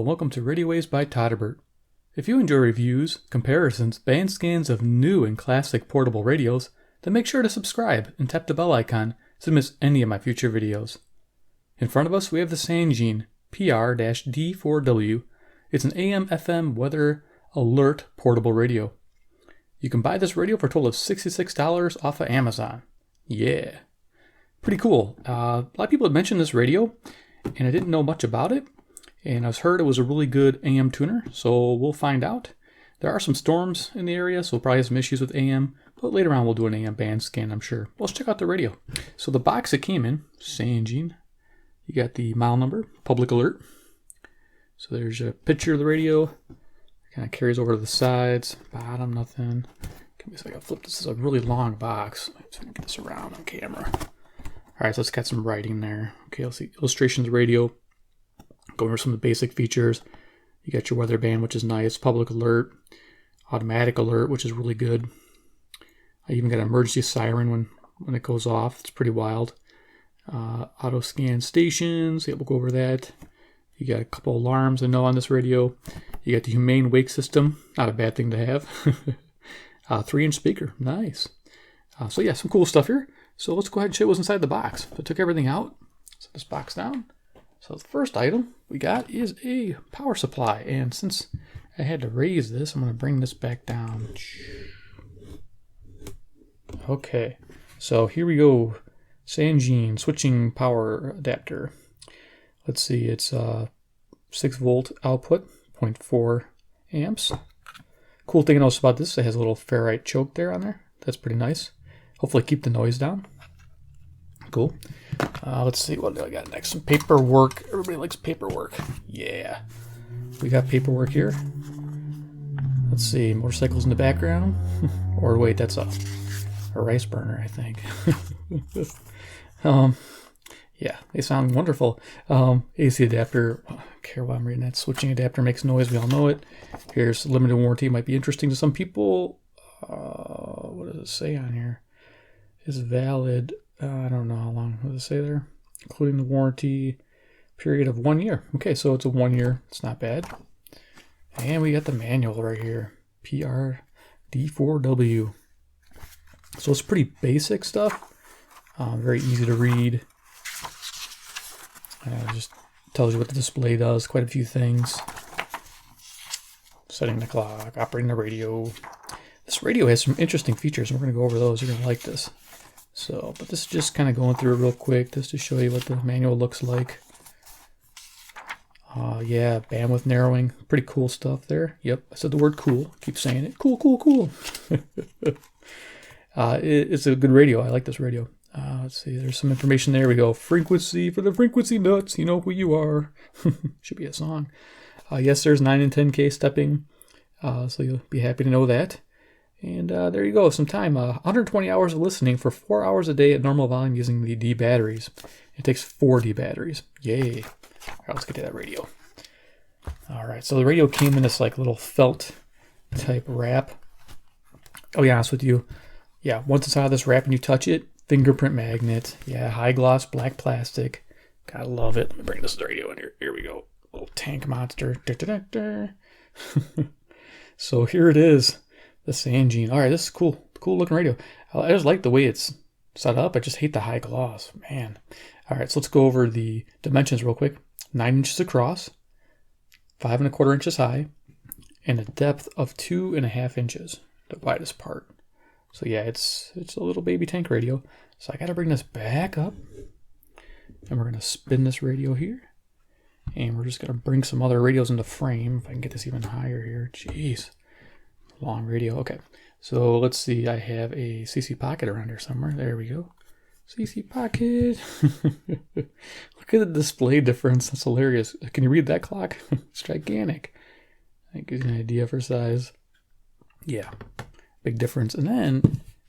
welcome to Radio Waves by Todderbert. If you enjoy reviews, comparisons, band scans of new and classic portable radios, then make sure to subscribe and tap the bell icon to miss any of my future videos. In front of us we have the Sangean PR-D4W. It's an AM/FM weather alert portable radio. You can buy this radio for a total of $66 off of Amazon. Yeah. Pretty cool. A lot of people had mentioned this radio, and I didn't know much about it. And I heard it was a really good AM tuner, so we'll find out. There are some storms in the area, so we'll probably have some issues with AM, but later on we'll do an AM band scan, I'm sure. Let's check out the radio. So the box it came in, Sangean. You got the model number, public alert. So there's a picture of the radio. It kind of carries over to the sides, bottom, nothing. Give me a second, I'll flip this. This is a really long box. So I can get this around on camera. All right, so it's got some writing there. Okay, let's see. Illustrations radio. Go over some of the basic features. You got your weather band, which is nice. Public alert. Automatic alert, which is really good. I even got an emergency siren when it goes off. It's pretty wild. Auto scan stations. Yeah, we'll go over that. You got a couple alarms I know on this radio. You got the humane wake system. Not a bad thing to have. 3-inch speaker. Nice. So yeah, some cool stuff here. So let's go ahead and show you what's inside the box. So I took everything out. Set this box down. So the first item we got is a power supply. And since I had to raise this, I'm going to bring this back down. Okay. So here we go. Sangean switching power adapter. Let's see. It's 6-volt output, 0.4 amps. Cool thing else about this, it has a little ferrite choke there on there. That's pretty nice. Hopefully keep the noise down. Cool. Let's see, what do I got next? Some paperwork. Everybody likes paperwork. Yeah. We got paperwork here. Let's see, motorcycles in the background. Or wait, that's a rice burner, I think. Yeah, they sound wonderful. AC adapter. I don't care why I'm reading that. Switching adapter makes noise. We all know it. Here's limited warranty. Might be interesting to some people. What does it say on here? Is valid. I don't know how long. What does it say there? Including the warranty period of 1 year. Okay, so it's a 1 year. It's not bad. And we got the manual right here. PR-D4W. So it's pretty basic stuff. Very easy to read. Just tells you what the display does. Quite a few things. Setting the clock, operating the radio. This radio has some interesting features, and we're going to go over those. You're going to like this. So, but this is just kind of going through it real quick, just to show you what the manual looks like. Yeah, bandwidth narrowing. Pretty cool stuff there. Yep, I said the word cool. Keep saying it. Cool, cool, cool. It's a good radio. I like this radio. Let's see, there's some information there. We go, frequency for the frequency nuts. You know who you are. Should be a song. Yes, there's 9 and 10K stepping. So you'll be happy to know that. And there you go, some time. 120 hours of listening for 4 hours a day at normal volume using the D batteries. It takes 4 D batteries. Yay. All right, let's get to that radio. All right, so the radio came in this like little felt type wrap. I'll be honest with you. Yeah, once it's out of this wrap and you touch it, fingerprint magnet. Yeah, high gloss black plastic. Gotta love it. Let me bring this radio in here. Here we go. Little tank monster. So here it is. The Sangean. All right, this is cool. Cool looking radio. I just like the way it's set up. I just hate the high gloss. Man. All right, so let's go over the dimensions real quick. 9 inches across, 5 1/4 inches high, and a depth of 2.5 inches, the widest part. So yeah, it's a little baby tank radio. So I got to bring this back up, and we're going to spin this radio here. And we're just going to bring some other radios into frame. If I can get this even higher here. Jeez. Long radio. Okay. So let's see. I have a CC pocket around here somewhere. There we go. CC pocket. Look at the display difference. That's hilarious. Can you read that clock? It's gigantic. That gives you an idea for size. Yeah. Big difference. And then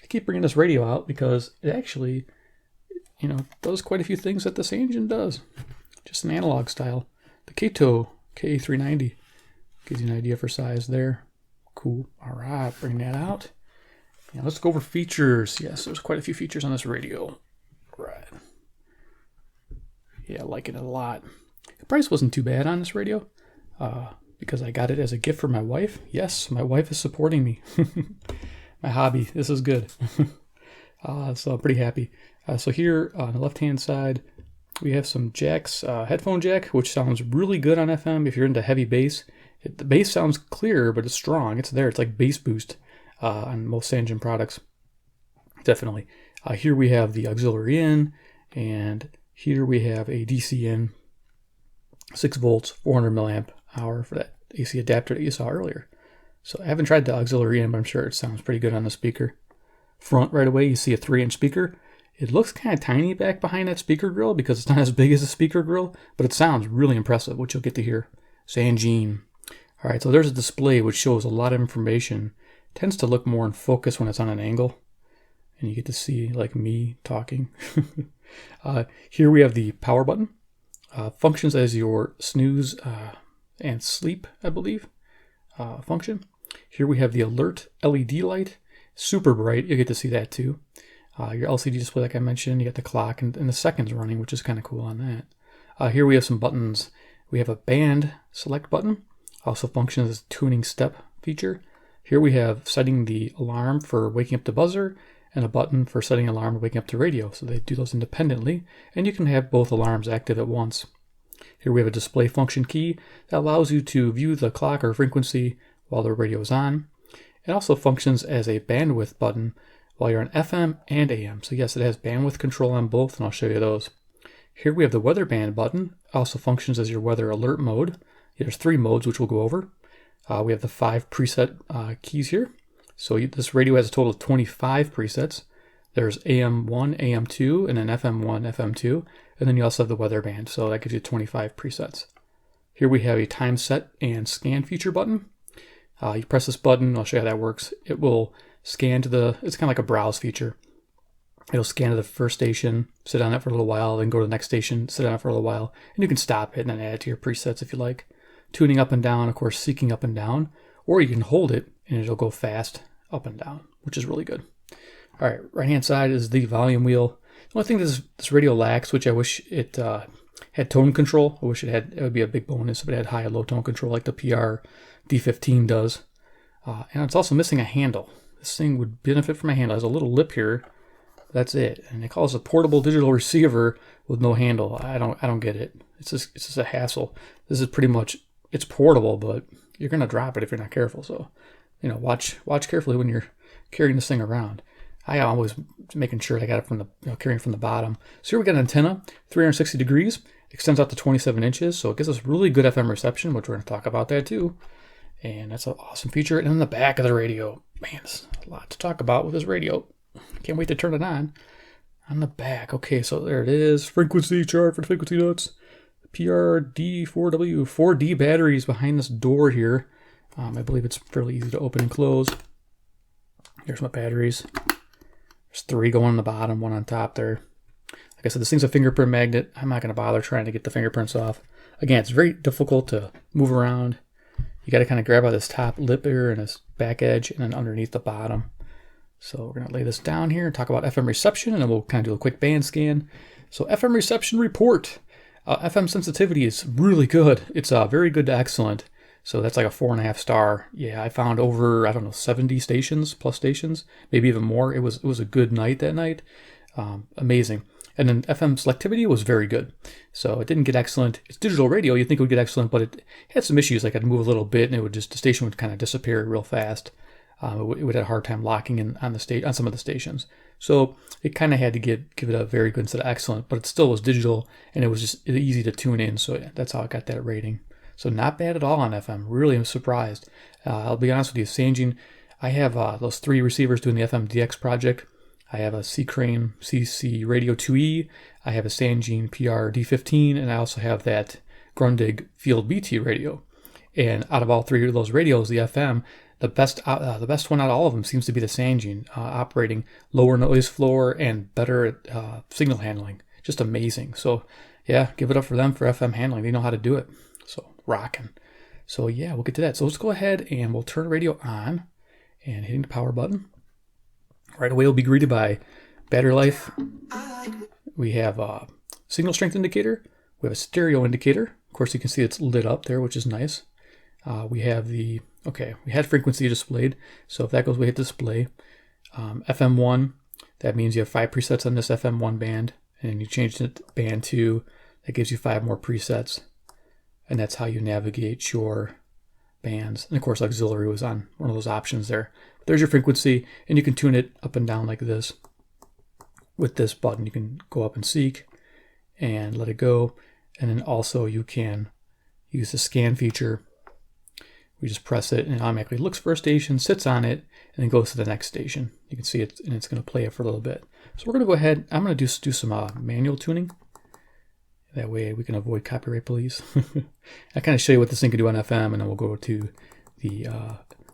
I keep bringing this radio out because it actually, does quite a few things that the Sangean does. Just an analog style. The Kato K390 gives you an idea for size there. Cool. All right, bring that out. Yeah, let's go over features. Yes, there's quite a few features on this radio. Right. Yeah, I like it a lot. The price wasn't too bad on this radio. because I got it as a gift for my wife. Yes, my wife is supporting me. My hobby. This is good. So I'm pretty happy. So here on the left-hand side, we have some jacks, headphone jack, which sounds really good on FM if you're into heavy bass. The bass sounds clear, but it's strong. It's there. It's like bass boost on most Sangean products. Definitely. Here we have the auxiliary in, and here we have a DC in, 6 volts, 400 milliamp hour for that AC adapter that you saw earlier. So I haven't tried the auxiliary in, but I'm sure it sounds pretty good on the speaker. Front right away, you see a 3-inch speaker. It looks kind of tiny back behind that speaker grill because it's not as big as a speaker grill, but it sounds really impressive, which you'll get to hear. Sangean. All right, so there's a display which shows a lot of information. It tends to look more in focus when it's on an angle, and you get to see like me talking. Here we have the power button. Functions as your snooze and sleep, I believe, function. Here we have the alert LED light. Super bright. You get to see that too. Your LCD display, like I mentioned, you got the clock and the seconds running, which is kind of cool on that. Here we have some buttons. We have a band select button. Also functions as a tuning step feature. Here we have setting the alarm for waking up the buzzer and a button for setting alarm to waking up the radio. So they do those independently, and you can have both alarms active at once. Here we have a display function key that allows you to view the clock or frequency while the radio is on. It also functions as a bandwidth button while you're on FM and AM. So yes, it has bandwidth control on both, and I'll show you those. Here we have the weather band button. It also functions as your weather alert mode. There's 3 modes, which we'll go over. We have the 5 preset keys here. So this radio has a total of 25 presets. There's AM1, AM2, and then FM1, FM2. And then you also have the weather band, so that gives you 25 presets. Here we have a time set and scan feature button. You press this button, I'll show you how that works. It will scan to it's kind of like a browse feature. It'll scan to the first station, sit on it for a little while, then go to the next station, sit on it for a little while, and you can stop it and then add it to your presets if you like. Tuning up and down, of course, seeking up and down, or you can hold it and it'll go fast up and down, which is really good. All right, right-hand side is the volume wheel. The only thing this radio lacks, which I wish it had tone control. I wish it would be a big bonus if it had high and low tone control like the PR-D4W does. And it's also missing a handle. This thing would benefit from a handle. It has a little lip here. That's it. And they call this a portable digital receiver with no handle. I don't get it. It's just a hassle. This is pretty much, it's portable, but you're gonna drop it if you're not careful. So, watch carefully when you're carrying this thing around. I always making sure I got it from the carrying from the bottom. So here we got an antenna, 360 degrees, extends out to 27 inches. So it gives us really good FM reception, which we're gonna talk about that too. And that's an awesome feature. And then the back of the radio, man, there's a lot to talk about with this radio. Can't wait to turn it on. On the back, okay, so there it is. Frequency chart for the frequency notes. PR-D4W, 4D batteries behind this door here. I believe it's fairly easy to open and close. Here's my batteries. There's 3 going on the bottom, 1 on top there. Like I said, this thing's a fingerprint magnet. I'm not going to bother trying to get the fingerprints off. Again, it's very difficult to move around. You got to kind of grab by this top lip here and this back edge and then underneath the bottom. So we're going to lay this down here and talk about FM reception, and then we'll kind of do a quick band scan. So FM reception report. FM sensitivity is really good. It's very good to excellent. So that's like a 4.5 star. Yeah, I found over, 70 stations, plus stations, maybe even more. It was a good night that night. Amazing. And then FM selectivity was very good. So it didn't get excellent. It's digital radio. You'd think it would get excellent, but it had some issues. Like I'd move a little bit and the station would kind of disappear real fast. It would have a hard time locking in on some of the stations. So it kind of had to give it a very good instead of excellent, but it still was digital and it was just easy to tune in. So yeah, that's how it got that rating. So not bad at all on FM. Really am surprised. I'll be honest with you, Sangean, I have those 3 receivers doing the FM DX project. I have a C-Crane CC Radio 2E. I have a Sangean PR-D15, and I also have that Grundig Field BT radio. And out of all 3 of those radios, the FM, the best one out of all of them seems to be the Sangean, operating lower noise floor and better signal handling. Just amazing. So yeah, give it up for them for FM handling. They know how to do it. So rocking. So yeah, we'll get to that. So let's go ahead and we'll turn the radio on and hitting the power button. Right away, we'll be greeted by battery life. We have a signal strength indicator. We have a stereo indicator. Of course, you can see it's lit up there, which is nice. we have we had frequency displayed. So if that goes, we hit display. FM1, that means you have 5 presets on this FM1 band, and you change it to band 2, that gives you 5 more presets. And that's how you navigate your bands. And of course, auxiliary was on one of those options there. But there's your frequency, and you can tune it up and down like this. With this button, you can go up and seek and let it go. And then also you can use the scan feature. We just press it and it automatically looks for a station, sits on it, and then goes to the next station. You can see it, and it's going to play it for a little bit. So we're going to go ahead. I'm going to do some manual tuning. That way we can avoid copyright police. I kind of show you what this thing can do on FM, and then we'll go to the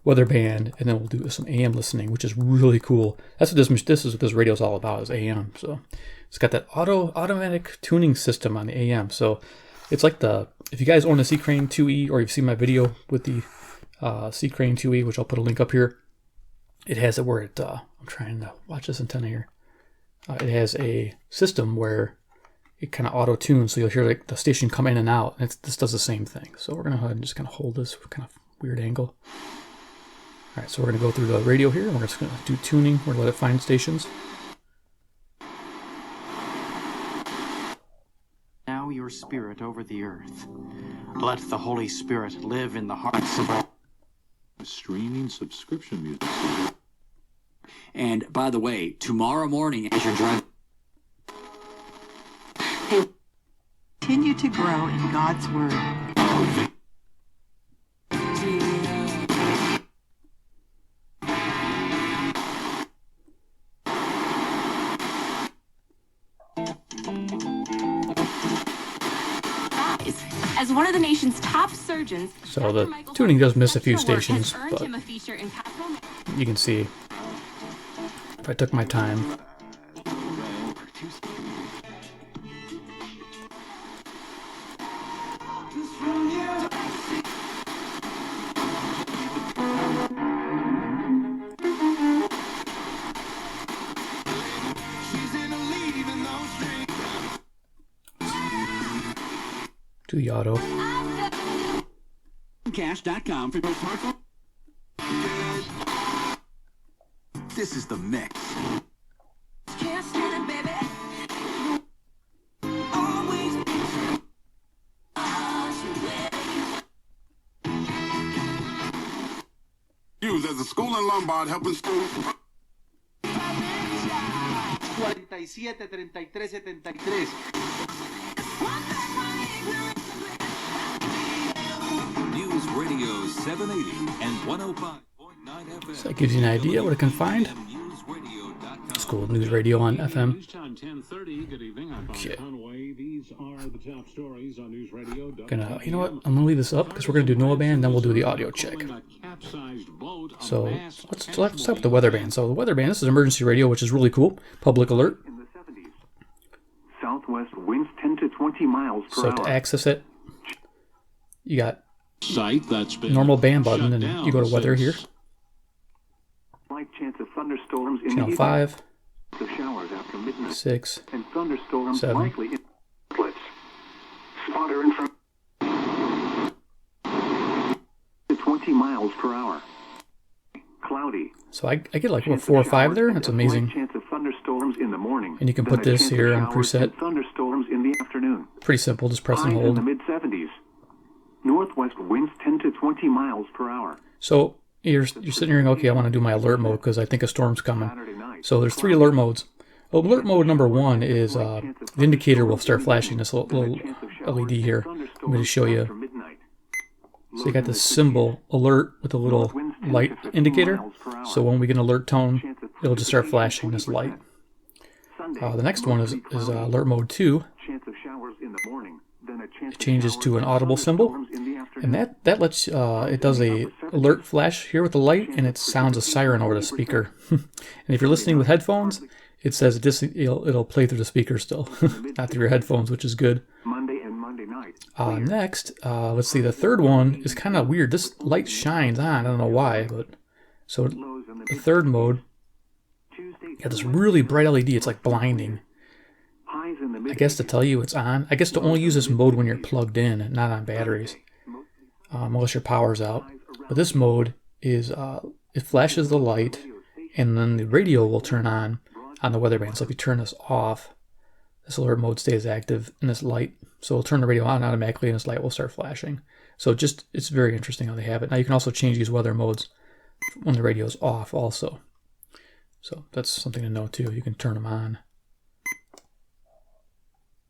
weather band, and then we'll do some AM listening, which is really cool. That's what this is what this radio is all about, is AM. So it's got that automatic tuning system on the AM. So it's like if you guys own a C-Crane 2E, or you've seen my video with the C-Crane 2E, which I'll put a link up here, it has it where it, I'm trying to watch this antenna here. It has a system where it kind of auto-tunes, so you'll hear like the station come in and out. And this does the same thing. So we're going to go ahead and just kind of hold this kind of weird angle. All right, so we're going to go through the radio here, and we're just going to do tuning. We're going to let it find stations. Now your spirit over the earth. Let the Holy Spirit live in the hearts of all. Streaming subscription music. And by the way, tomorrow morning as you're driving, continue to grow in God's Word. As one of the nation's top surgeons, so the tuning does miss a few stations, but you can see if I took my time. Do the auto. Cash.com for your smartphone. This is the mix. Used as a school in Lombard helping students. 47, 33, 73. News Radio 780 and 105.9 FM. So that gives you an idea what it can find. School News Radio on FM. Okay. You know what? I'm gonna leave this up because we're gonna do NOAA band, then we'll do the audio check. So let's start with the weather band. So the weather band, this is emergency radio, which is really cool. Public alert. In the 70s, southwest winds 10 to 20 miles per hour. So to access it, you got Site that's been normal band button, and you go to weather here. Slight chance of thunderstorms in Channel the 5, of showers after midnight. 6, and thunderstorms 7. likely in splits. Spotter in front to 20 miles per hour. Cloudy. So I get like 4 or 5 there. That's amazing. Chance of thunderstorms in the morning. And you can put this here on preset. Thunderstorms in the afternoon. Pretty simple, just press and Highs in hold. the mid 70s. Northwest winds 10 to 20 miles per hour. So you're sitting here and okay, I want to do my alert mode because I think a storm's coming. So there's 3 alert modes. Well, alert mode number 1 is the indicator will start flashing this little LED here. I'm going to show you. So you got this symbol alert with a little light indicator. So when we get an alert tone, it'll just start flashing this light. The next one is alert mode 2. It changes to an audible symbol, and that lets it does a alert flash here with the light, and it sounds a siren over the speaker. And if you're listening with headphones, it says it'll play through the speaker still, not through your headphones, which is good. Next, let's see. The third one is kind of weird. This light shines on. I don't know why, but so the third mode got this really bright LED. It's like blinding. I guess to tell you it's on. I guess to only use this mode when you're plugged in, not on batteries. unless your power's out. But this mode is, it flashes the light, and then the radio will turn on the weather band. So if you turn this off, this alert mode stays active in this light. So it'll turn the radio on automatically, and this light will start flashing. So it's very interesting how they have it. Now you can also change these weather modes when the radio is off also. So that's something to know too. You can turn them on.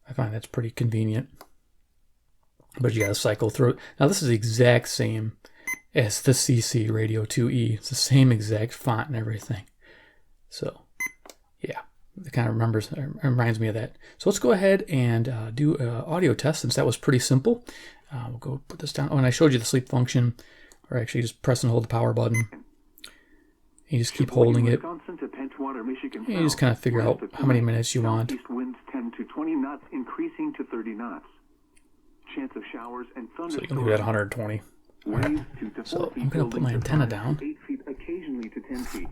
I find that's pretty convenient. But you got to cycle through it. Now this is the exact same as the CC Radio 2E. It's the same exact font and everything. So yeah, it kind of reminds me of that. So let's go ahead and do an audio test, since that was pretty simple. We'll go put this down. Oh, and I showed you the sleep function, or actually just press and hold the power button. You just keep holding it. And you just kind of figure out how many minutes you want. Winds 10 to 20 knots, increasing to 30 knots. Chance of showers and So you can do that at 120. Right. So I'm going to put my antenna down. 8 feet, occasionally to 10 feet.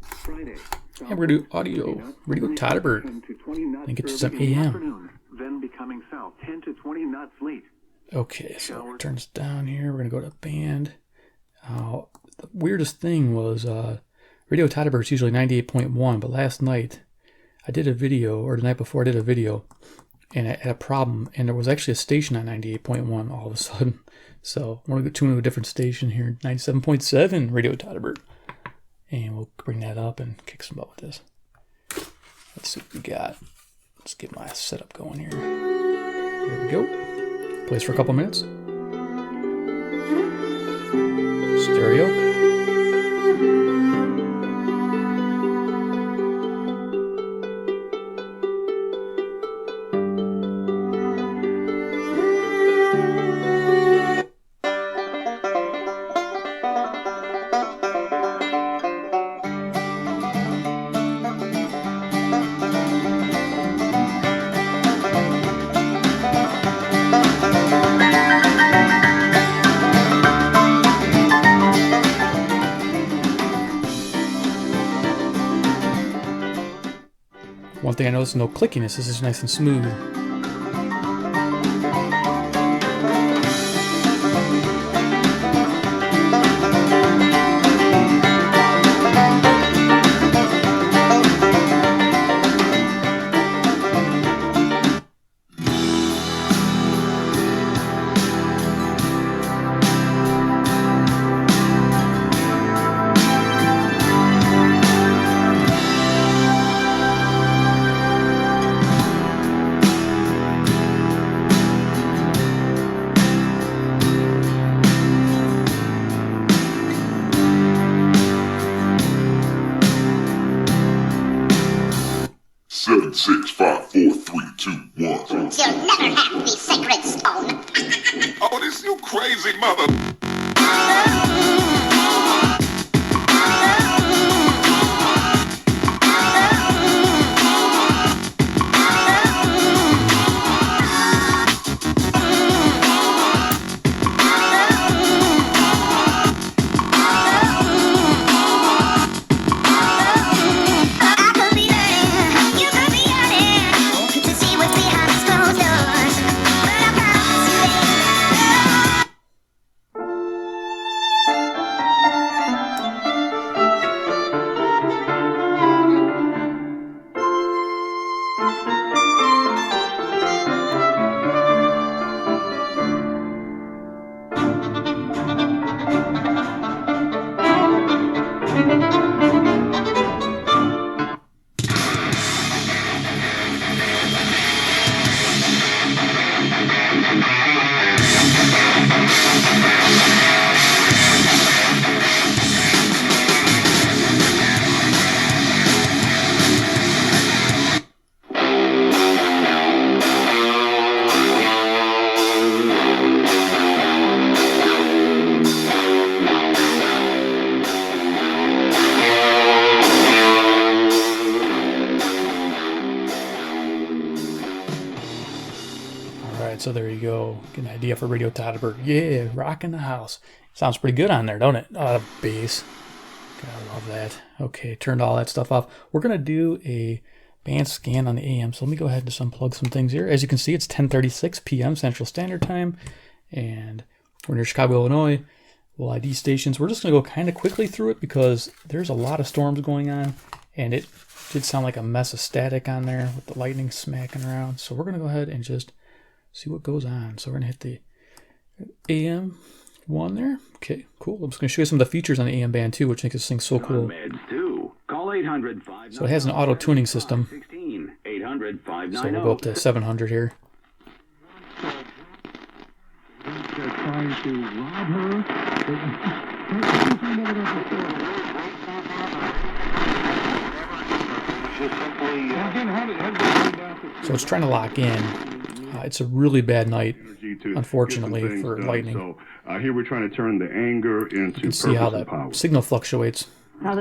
Friday. And we're going to do audio. We're going to go todderbert and get you some AM. Then becoming south, 10 to 20 knots late. Okay, so it turns down here. We're going to go to band. The weirdest thing was Radio Todderbert's usually 98.1, but last night I did a video, or the night before I did a video, and I had a problem, and there was actually a station on 98.1 all of a sudden. So I'm going to go tune to a different station here, 97.7 Radio Todderbert. And we'll bring that up and kick some butt with this. Let's see what we got. Let's get my setup going here. There we go. Plays for a couple minutes. Stereo. One thing I noticed, no clickiness. This is nice and smooth. Seven, 6, 5, 4, 3, 2, 1. You'll never have the sacred stone. Oh, this you crazy mother. So there you go. Get an idea for Radio Todderbert. Yeah, rocking the house. Sounds pretty good on there, don't it? Oh, bass. Gotta love that. Okay, turned all that stuff off. We're going to do a band scan on the AM. So let me go ahead and just unplug some things here. As you can see, it's 10:36 p.m. Central Standard Time. And We're near Chicago, Illinois. Little ID stations. We're just going to go kind of quickly through it because there's a lot of storms going on, and it did sound like a mess of static on there with the lightning smacking around. So we're going to go ahead and just see what goes on. So we're going to hit the AM one there. Okay, cool. I'm just going to show you some of the features on the AM band too, which makes this thing so cool. So it has an auto tuning system. So we'll go up to 700 here. They're trying to rob her. So it's trying to lock in. It's a really bad night, unfortunately, for lightning. So here we're trying to turn the anger into you can see how that signal fluctuates. And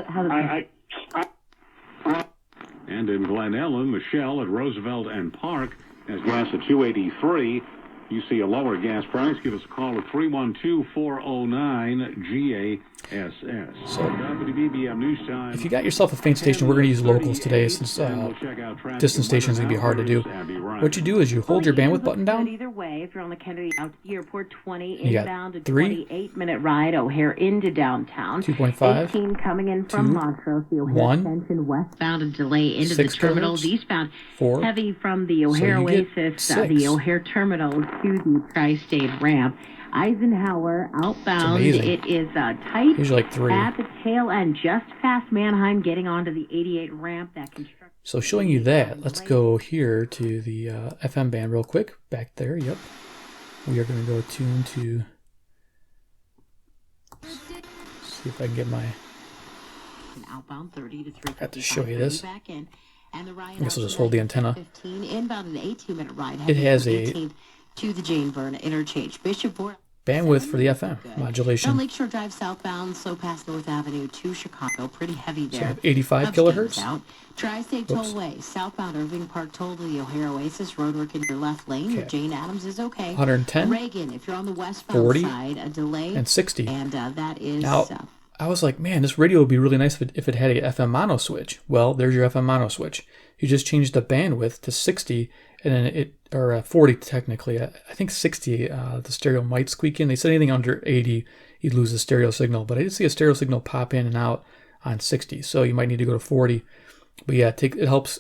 in Glen Ellen, Michelle at Roosevelt and Park has gas at 283. You see a lower gas price, give us a call at 312-409-GASS. So, if you got yourself a faint station, we're going to use locals today since distant stations are going to be hard to do. What you do is you hold your bandwidth button down. Either way, if you're on the Kennedy Airport 20 you inbound to got 3, 28-minute ride O'Hare into downtown. 2.5, 18 coming in from 2, Montrose, the O'Hare 1, extension westbound and delay into 6 the terminals kilohertz, eastbound. 4, Heavy from the O'Hare so Oasis, the O'Hare terminal to the Tri-State ramp. Eisenhower outbound. It is tight usually like 3 at the tail end, just past Mannheim, getting onto the 88 ramp. That construction. So showing you that, let's go here to the FM band real quick. Back there, yep. We are going to go tune to. See if I can get my. Outbound 30 to 3. I have to show you this. I guess I'll just hold the antenna. 15 inbound an 18-minute ride. It has a to the Jane Byrne interchange. Bishop bandwidth for the FM modulation. Lakeshore Drive southbound, slow past North Avenue to Chicago. Pretty heavy there. So 85 kilohertz. Tri-State Tollway, southbound Irving Park Toll to the O'Hare Oasis. Roadwork in your left lane. Okay. Jane Addams is okay. 110. Reagan, if you're on the westbound 40, side, a delay. And 60. And that is. Now, I was like, man, this radio would be really nice if it had a FM mono switch. Well, there's your FM mono switch. You just change the bandwidth to 60, and then or 40 technically. I think 60, the stereo might squeak in. They said anything under 80, you'd lose the stereo signal. But I did see a stereo signal pop in and out on 60, so you might need to go to 40. But yeah, it helps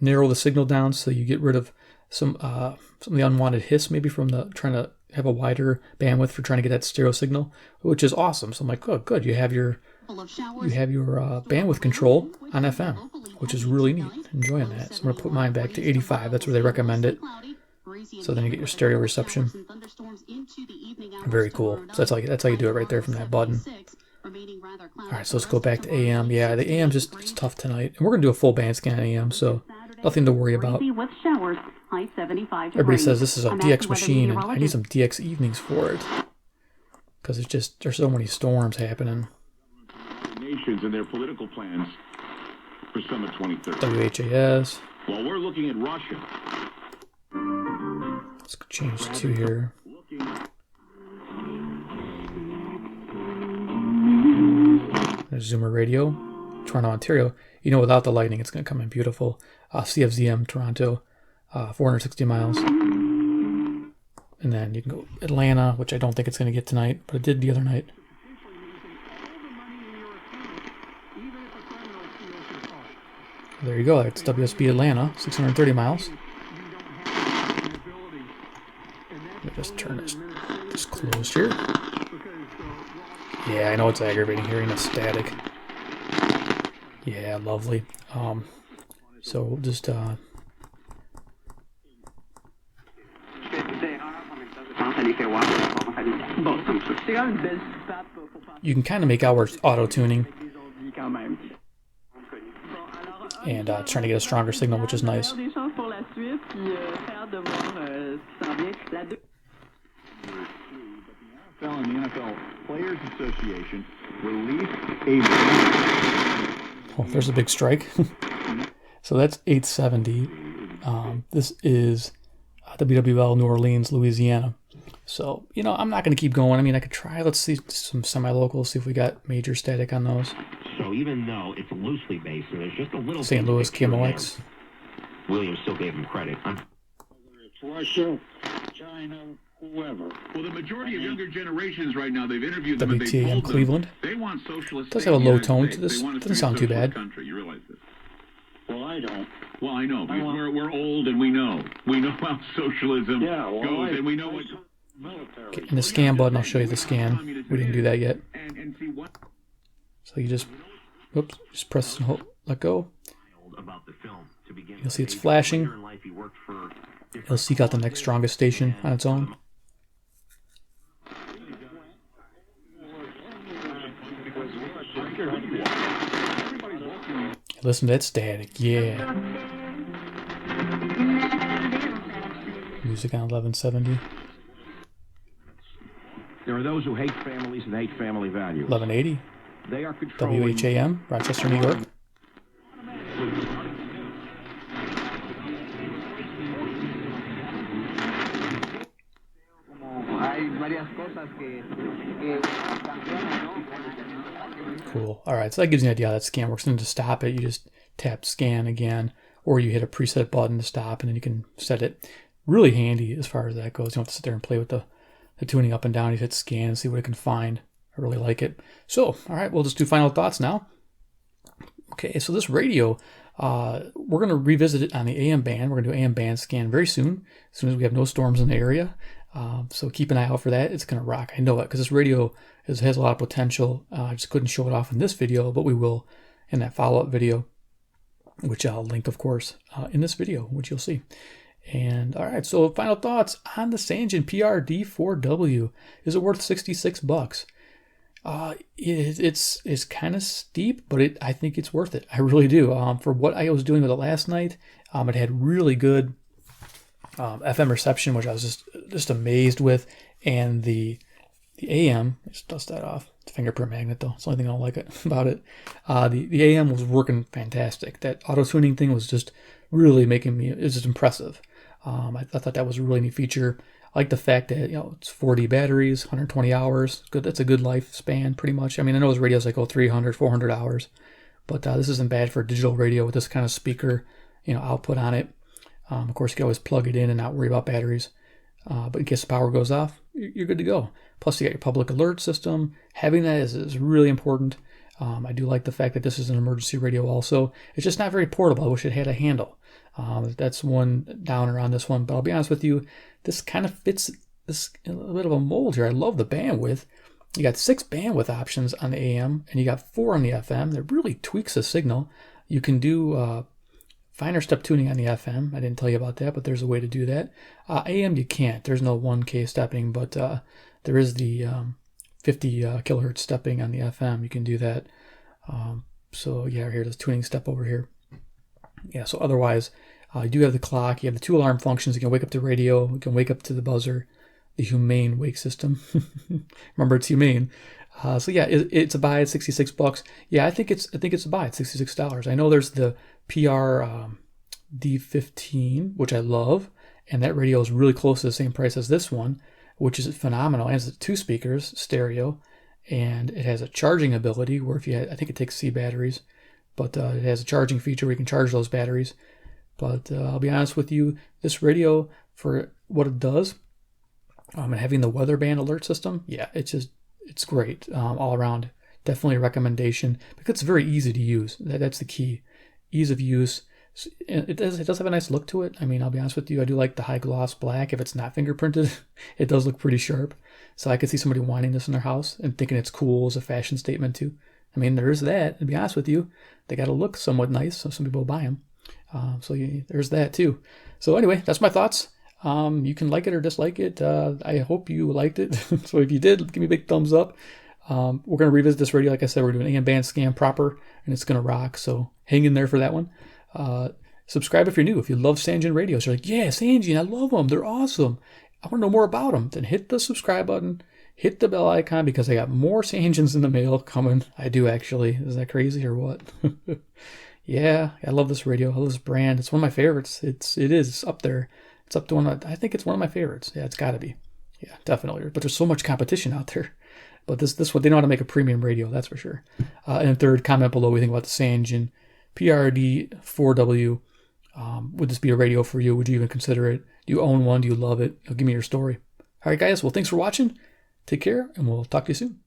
narrow the signal down, so you get rid of some of the unwanted hiss, maybe from the trying to have a wider bandwidth for trying to get that stereo signal, which is awesome. So I'm like, oh, good, you have your bandwidth control on FM, which is really neat. Enjoying that. So I'm gonna put mine back to 85. That's where they recommend it. So then you get your stereo reception. Very cool. So that's how you do it right there from that button. All right, so let's go back to AM. Yeah, the AM it's tough tonight, and we're gonna do a full band scan AM, so nothing to worry about. Everybody says this is a DX machine, and I need some DX evenings for it because there's so many storms happening. Nations and their political plans for Summit 2030. WHAS. Well, we're looking at Russia. Let's change to here. There's Zoomer Radio, Toronto, Ontario. You know, without the lightning, it's going to come in beautiful. CFZM, Toronto, 460 miles. And then you can go Atlanta, which I don't think it's going to get tonight, but it did the other night. There you go. That's WSB Atlanta, 630 miles. Let me just turn this closed here. Yeah, I know it's aggravating hearing the static. Yeah, lovely. So we'll just you can kind of make out auto tuning. And trying to get a stronger signal, which is nice. The NFL Players Association released a... Oh, there's a big strike. So that's 870. This is WWL New Orleans, Louisiana. So, you know, I'm not going to keep going. I mean, I could try. Let's see some semi-locals, see if we got major static on those. So even though it's loosely based, and there's just a little St. Louis, Williams still gave him credit. Whether it's Russia, China, whoever. Well, the majority of younger generations right now, they've interviewed them and they've WTAM told Cleveland. them they want socialist. Does have a low tone to this. Doesn't sound too bad. Country. You realize this? Well, I don't. Well, I know, because we're old and we know how socialism goes, and we know what. Okay, in the scan button, I'll show you the scan. We didn't do that yet. So you just, whoops, just press and hold, let go. You'll see it's flashing. It'll seek out the next strongest station on its own. Listen to that static, yeah. Music on 1170. There are those who hate families and hate family values. 1180. They are controlling WHAM, Rochester, New York. Cool. All right, so that gives you an idea how that scan works. And to stop it, you just tap scan again, or you hit a preset button to stop, and then you can set it. Really handy as far as that goes. You don't have to sit there and play with the tuning up and down. You hit scan and see what it can find. I really like it. So, all right, we'll just do final thoughts now. Okay, so this radio, we're going to revisit it on the AM band. We're going to do AM band scan very soon as we have no storms in the area. So keep an eye out for that. It's going to rock. I know it because this radio has a lot of potential. I just couldn't show it off in this video, but we will in that follow-up video, which I'll link, of course, in this video, which you'll see. And all right, so final thoughts on the Sangean PR-D4W. Is it worth $66? It's kind of steep, but I think it's worth it. I really do. For what I was doing with it last night, it had really good FM reception, which I was just amazed with, and the AM, just dust that off. It's a fingerprint magnet though. It's the only thing I don't like about it. The AM was working fantastic. That auto tuning thing was just really making me. It was just impressive. I thought that was a really neat feature. I like the fact that it's 4D batteries, 120 hours. Good. That's a good lifespan, pretty much. I mean, I know those radios like 300, 400 hours, but this isn't bad for a digital radio with this kind of speaker, output on it. Of course, you can always plug it in and not worry about batteries. But in case the power goes off, you're good to go. Plus, you got your public alert system. Having that is really important. I do like the fact that this is an emergency radio also. It's just not very portable. I wish it had a handle. That's one downer on this one. But I'll be honest with you, this kind of fits this a little bit of a mold here. I love the bandwidth. You got 6 bandwidth options on the AM, and you got 4 on the FM. That really tweaks the signal. You can do finer step tuning on the FM. I didn't tell you about that, but there's a way to do that. AM you can't. There's no 1K stepping, but there is the 50 kilohertz stepping on the FM. You can do that. So yeah, here's the tuning step over here. Yeah, so otherwise, you do have the clock. You have the 2 alarm functions. You can wake up the radio. You can wake up to the buzzer. The humane wake system. Remember, it's humane. So yeah, it's a buy at $66. Yeah, I think it's a buy at $66. I know there's the PR-D15, which I love, and that radio is really close to the same price as this one, which is phenomenal. It has 2 speakers, stereo, and it has a charging ability where I think it takes C batteries, but it has a charging feature where you can charge those batteries. But I'll be honest with you, this radio, for what it does, and having the weather band alert system, yeah, it's great all around. Definitely a recommendation because it's very easy to use. That's the key. Ease of use. It does have a nice look to it. I mean, I'll be honest with you, I do like the high gloss black. If it's not fingerprinted, it does look pretty sharp. So I could see somebody wanting this in their house and thinking it's cool as a fashion statement too. I mean, there is that. To be honest with you, they got to look somewhat nice, so some people will buy them. There's that too. So anyway, that's my thoughts. You can like it or dislike it. I hope you liked it. So if you did, give me a big thumbs up. We're going to revisit this radio. Like I said, we're doing AM band scan proper, and it's going to rock. So hang in there for that one. Subscribe if you're new. If you love Sangean radios, you're like, yeah, Sangean, I love them. They're awesome. I want to know more about them. Then hit the subscribe button. Hit the bell icon because I got more Sangeans in the mail coming. I do actually. Is that crazy or what? Yeah, I love this radio. I love this brand. It's one of my favorites. It is up there. It's up to I think it's one of my favorites. Yeah, it's got to be. Yeah, definitely. But there's so much competition out there. But this one, they know how to make a premium radio, that's for sure. And third, comment below what you think about the Sangean PR-D4W. Would this be a radio for you? Would you even consider it? Do you own one? Do you love it? Give me your story. All right, guys. Well, thanks for watching. Take care, and we'll talk to you soon.